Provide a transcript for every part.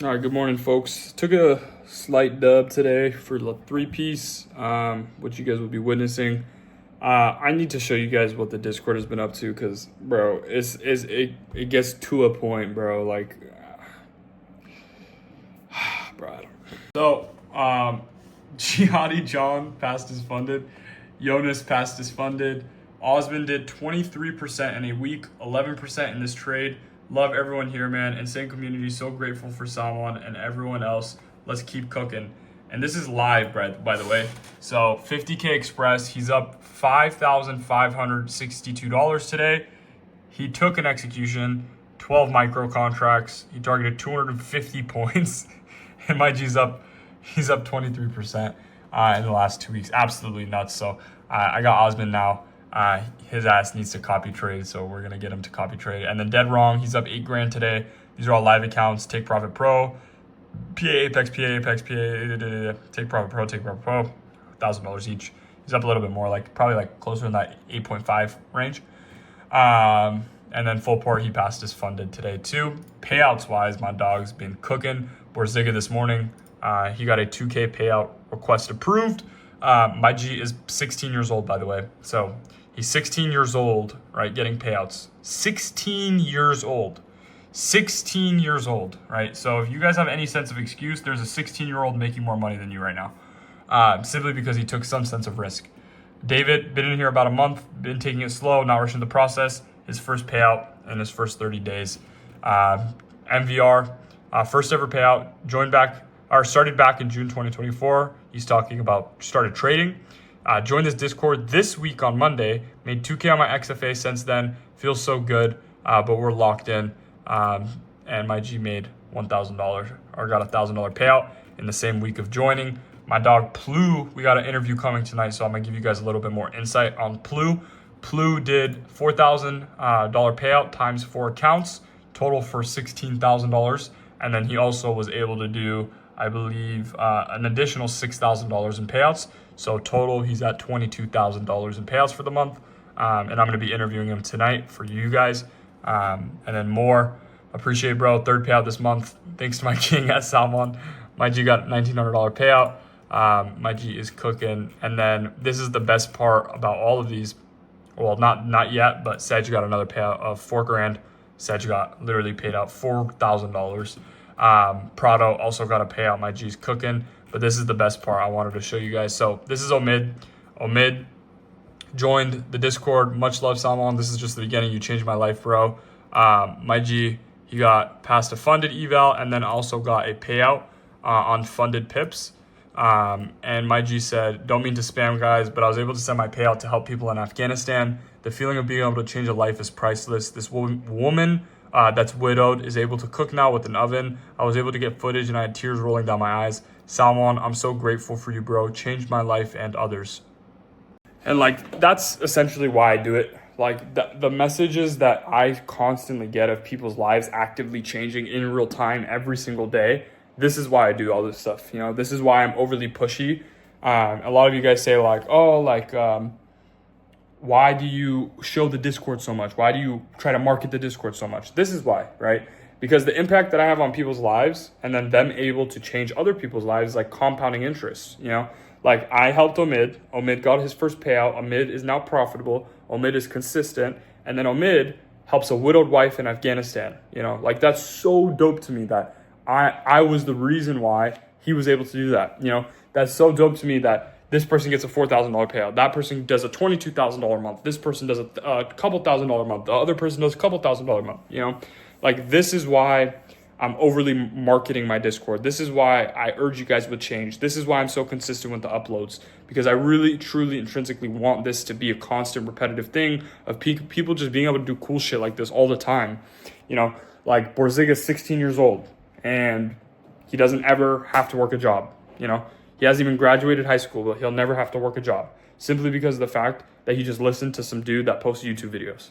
All right, good morning, folks. Took a slight dub today for the three-piece, which you guys will be witnessing. I need to show you guys what the Discord has been up to, because, bro, it gets to a point, bro. Like, bro, I don't. So, Jihadi John passed his funded. Jonas passed his funded. Osmond did 23% in a week, 11% in this trade. Love everyone here, man. Insane community. So grateful for Salmon and everyone else. Let's keep cooking. And this is live, by the way. So 50K Express. He's up $5,562 today. He took an execution, 12 micro contracts. He targeted 250 points. And my G's up. He's up 23% in the last 2 weeks. Absolutely nuts. So I got Osmond now. His ass needs to copy trade, so we're gonna get him to copy trade. And then Dead Wrong, he's up $8 grand today. These are all live accounts. Take Profit Pro, PA Apex, Take Profit Pro, $1,000 each. He's up a little bit more, probably closer in that 8.5 range. And then Full Port, he passed his funded today too. Payouts wise, my dog's been cooking. Borziga this morning, he got a 2K payout request approved. My G is 16 years old, by the way. So he's 16 years old, right? Getting payouts. 16 years old. 16 years old, right? So if you guys have any sense of excuse, there's a 16-year-old making more money than you right now. Simply because he took some sense of risk. David, been in here about a month, been taking it slow, not rushing the process. His first payout in his first 30 days. MVR, first ever payout, started back in June 2024. He's talking about started trading. Joined this Discord this week on Monday. Made 2K on my XFA since then. Feels so good, but we're locked in. And my G made $1,000 or got $1,000 payout in the same week of joining. My dog Plu, we got an interview coming tonight, so I'm gonna give you guys a little bit more insight on Plu. Plu did $4,000 payout times 4 accounts, total for $16,000. And then he also was able to do, I believe, an additional $6,000 in payouts. So total, he's at $22,000 in payouts for the month. And I'm going to be interviewing him tonight for you guys. And then more. Appreciate it, bro. Third payout this month. Thanks to my king at Salmon. My G got $1,900 payout. My G is cooking. And then this is the best part about all of these. Well, not yet, but Sedge got another payout of $4 grand. Sedge got literally paid out $4,000. Prado also got a payout. My G's cooking, but this is the best part I wanted to show you guys. So this is Omid. Omid joined the Discord. Much love, Salmon. This is just the beginning. You changed my life, bro. My G, he got past a funded eval and then also got a payout on funded pips. And my G said, don't mean to spam, guys, but I was able to send my payout to help people in Afghanistan. The feeling of being able to change a life is priceless. This woman that's widowed is able to cook now with an oven. I was able to get footage and I had tears rolling down my eyes. Salmon, I'm so grateful for you, bro. Changed my life and others. And that's essentially why I do it. The messages that I constantly get of people's lives actively changing in real time every single day. This is why I do all this stuff. You know, this is why I'm overly pushy. A lot of you guys say why do you show the Discord so much? Why do you try to market the Discord so much? This is why, right? Because the impact that I have on people's lives and then them able to change other people's lives is like compounding interest, you know? Like I helped Omid. Omid got his first payout. Omid is now profitable. Omid is consistent. And then Omid helps a widowed wife in Afghanistan, you know? Like that's so dope to me that I was the reason why he was able to do that, you know? That's so dope to me that this person gets a $4,000 payout. That person does a $22,000 month. This person does a couple $1,000 month. The other person does a couple $1,000 month. You know, like this is why I'm overly marketing my Discord. This is why I urge you guys with change. This is why I'm so consistent with the uploads, because I really, truly, intrinsically want this to be a constant, repetitive thing of people just being able to do cool shit like this all the time. You know, like Borziga's 16 years old and he doesn't ever have to work a job, you know. He hasn't even graduated high school, but he'll never have to work a job simply because of the fact that he just listened to some dude that posts YouTube videos.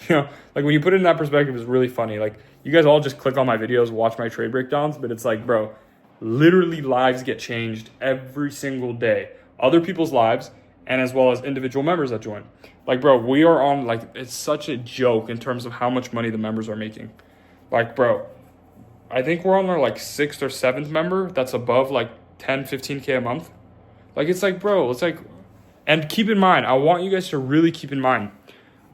You know, like when you put it in that perspective, it's really funny. Like you guys all just click on my videos, watch my trade breakdowns, but it's like, bro, literally lives get changed every single day. Other people's lives and as well as individual members that join. Like, bro, we are on it's such a joke in terms of how much money the members are making. Like, bro, I think we're on our like 6th or 7th member that's above like 10, 15K a month. Like, it's like, bro, it's like, and keep in mind, I want you guys to really keep in mind,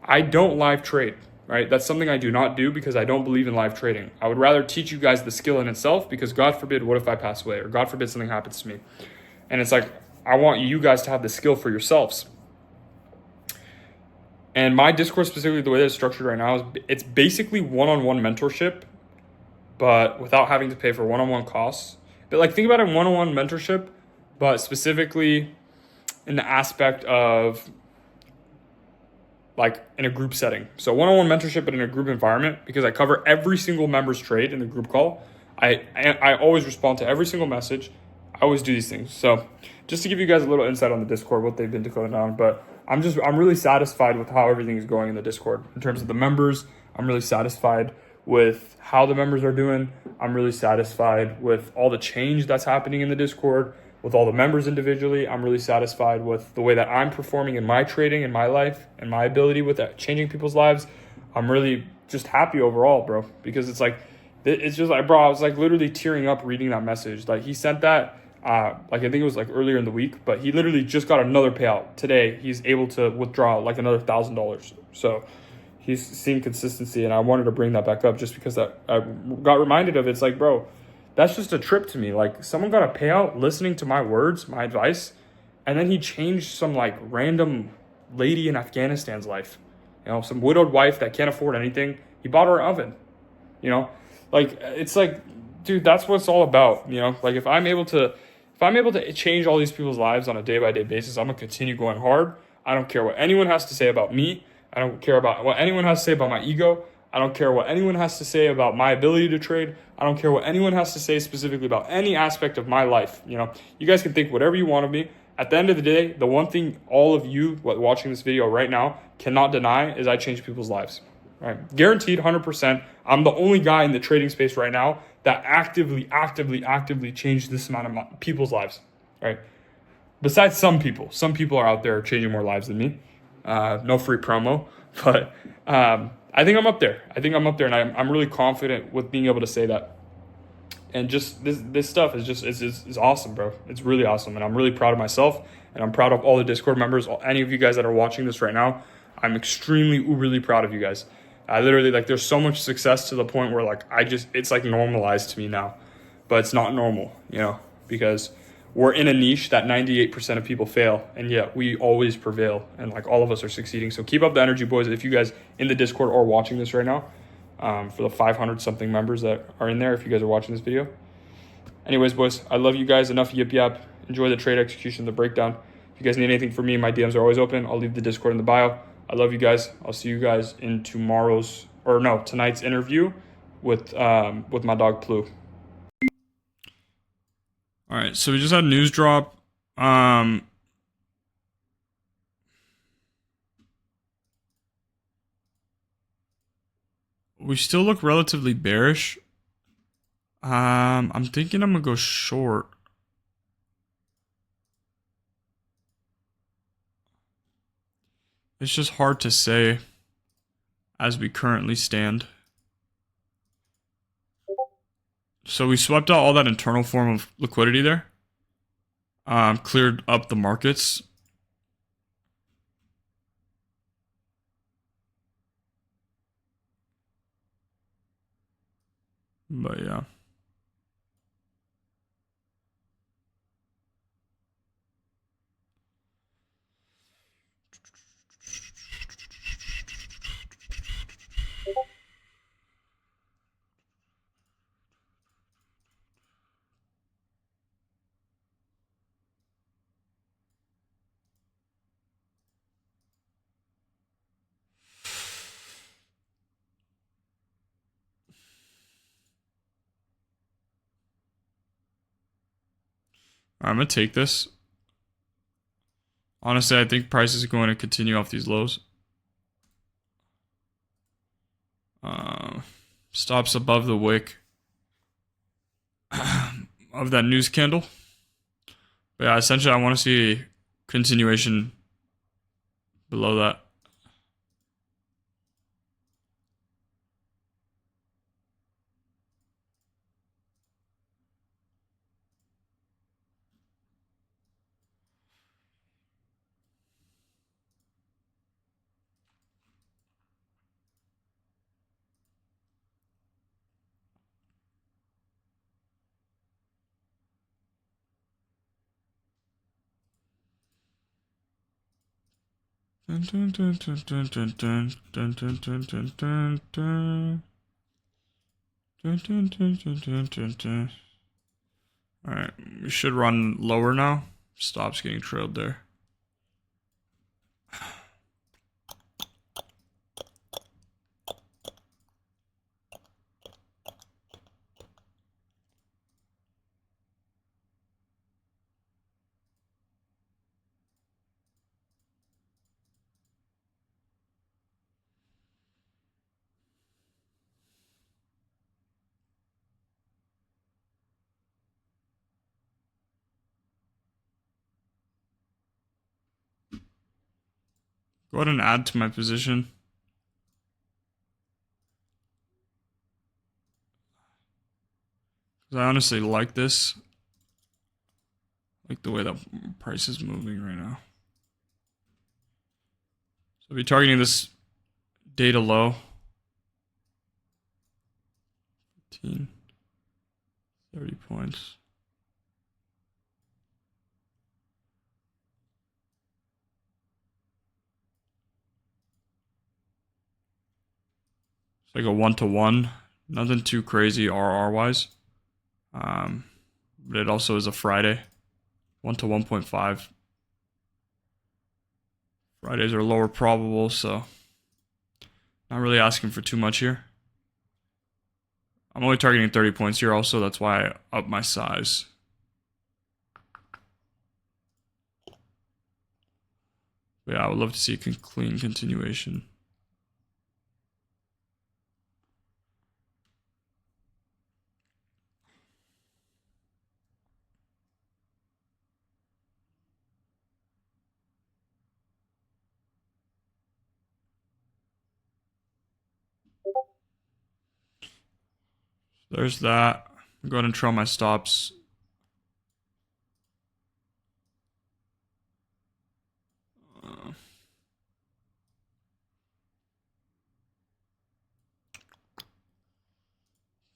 I don't live trade, right? That's something I do not do because I don't believe in live trading. I would rather teach you guys the skill in itself because God forbid, what if I pass away, or God forbid something happens to me? And it's like, I want you guys to have the skill for yourselves. And my Discord, specifically the way that it's structured right now, is it's basically one-on-one mentorship, but without having to pay for one-on-one costs. But like, think about it, one-on-one mentorship, but specifically in the aspect of like in a group setting. So one-on-one mentorship, but in a group environment, because I cover every single member's trade in the group call. I always respond to every single message. I always do these things. So just to give you guys a little insight on the Discord, what they've been decoding on, but I'm really satisfied with how everything is going in the Discord. In terms of the members, I'm really satisfied with how the members are doing. I'm really satisfied with all the change that's happening in the Discord, with all the members individually. I'm really satisfied with the way that I'm performing in my trading, in my life, and my ability with that, changing people's lives. I'm really just happy overall, bro, because it's just like, bro, I was like literally tearing up reading that message. Like, he sent that, like I think it was like earlier in the week, but he literally just got another payout today. He's able to withdraw like another $1,000. So he's seeing consistency, and I wanted to bring that back up just because I got reminded of it. It's like, bro, that's just a trip to me. Like, someone got a payout listening to my words, my advice, and then he changed some like random lady in Afghanistan's life. You know, some widowed wife that can't afford anything. He bought her an oven. You know, like, it's like, dude, that's what it's all about. You know, like, if I'm able to change all these people's lives on a day-by-day basis, I'm gonna continue going hard. I don't care what anyone has to say about me. I don't care about what anyone has to say about my ego. I don't care what anyone has to say about my ability to trade. I don't care what anyone has to say specifically about any aspect of my life. You know, you guys can think whatever you want of me. At the end of the day, the one thing all of you watching this video right now cannot deny is I change people's lives. Right? Guaranteed 100%. I'm the only guy in the trading space right now that actively changed this amount of people's lives. Right? Besides some people. Some people are out there changing more lives than me. No free promo. But I think I'm up there. And I'm really confident with being able to say that. And just this stuff is awesome, bro. It's really awesome. And I'm really proud of myself. And I'm proud of all the Discord members. Any of you guys that are watching this right now, I'm extremely, uberly proud of you guys. I literally, like, there's so much success to the point where, like, it's like normalized to me now. But it's not normal, you know, because we're in a niche that 98% of people fail, and yet we always prevail, and like all of us are succeeding. So keep up the energy, boys. If you guys in the Discord are watching this right now, for the 500 something members that are in there, if you guys are watching this video. Anyways, boys, I love you guys. Enough yip yap. Enjoy the trade execution, the breakdown. If you guys need anything from me, my DMs are always open. I'll leave the Discord in the bio. I love you guys. I'll see you guys in tonight's interview with my dog Plu. All right, so we just had a news drop. We still look relatively bearish. I'm thinking I'm gonna go short. It's just hard to say as we currently stand. So we swept out all that internal form of liquidity there. Cleared up the markets. But yeah. I'm going to take this. Honestly, I think price is going to continue off these lows. Stops above the wick of that news candle. But yeah, essentially I want to see continuation below that. Dun, dun, dun, dun, dun, dun, dun, dun, dun, dun, dun, dun, dun. Dun, dun, dun, dun, dun, dun, dun. All right, we should run lower now. Stops getting trailed there. Go ahead and add to my position. Because I honestly like this. Like the way the price is moving right now. So I'll be targeting this data low. 15, 30 points. It's like a 1-to-1. Nothing too crazy RR wise. But it also is a Friday. 1-to-1.5. Fridays are lower probable, so not really asking for too much here. I'm only targeting 30 points here also, that's why I up my size. But yeah, I would love to see a clean continuation. There's that. I'll go ahead and trail my stops.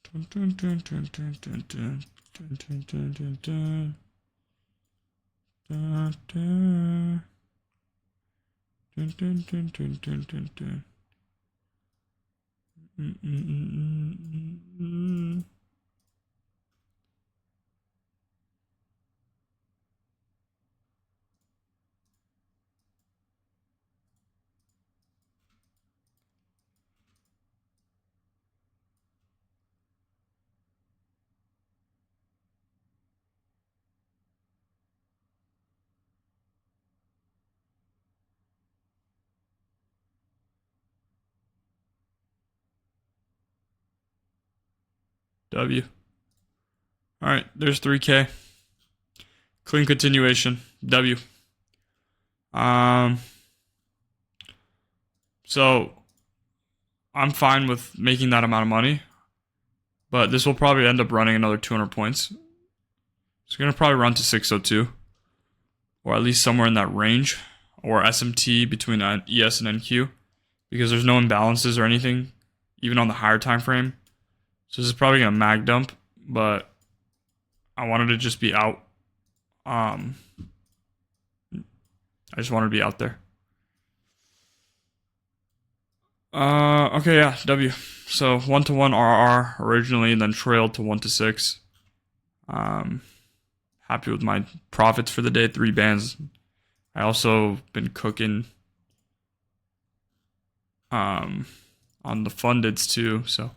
Dun, dun, dun, dun, dun, dun, dun, dun, dun, dun, dun, dun. Dun, dun. Dun, dun, dun, dun, dun, dun, dun. W. All right, there's 3K. Clean continuation. W. So I'm fine with making that amount of money, but this will probably end up running another 200 points. It's gonna probably run to 602, or at least somewhere in that range, or SMT between ES and NQ, because there's no imbalances or anything, even on the higher time frame. So this is probably gonna mag dump, but I wanted to just be out. I just wanted to be out there. Okay, yeah, W. So 1-to-1 RR originally, and then trailed to 1-to-6. Happy with my profits for the day, 3 bands. I also been cooking on the fundeds too, so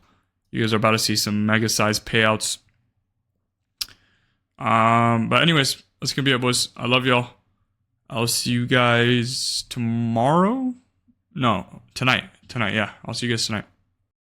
you guys are about to see some mega size payouts. But anyways, that's gonna be it, boys. I love y'all. I'll see you guys tomorrow. No, tonight. Yeah, I'll see you guys tonight.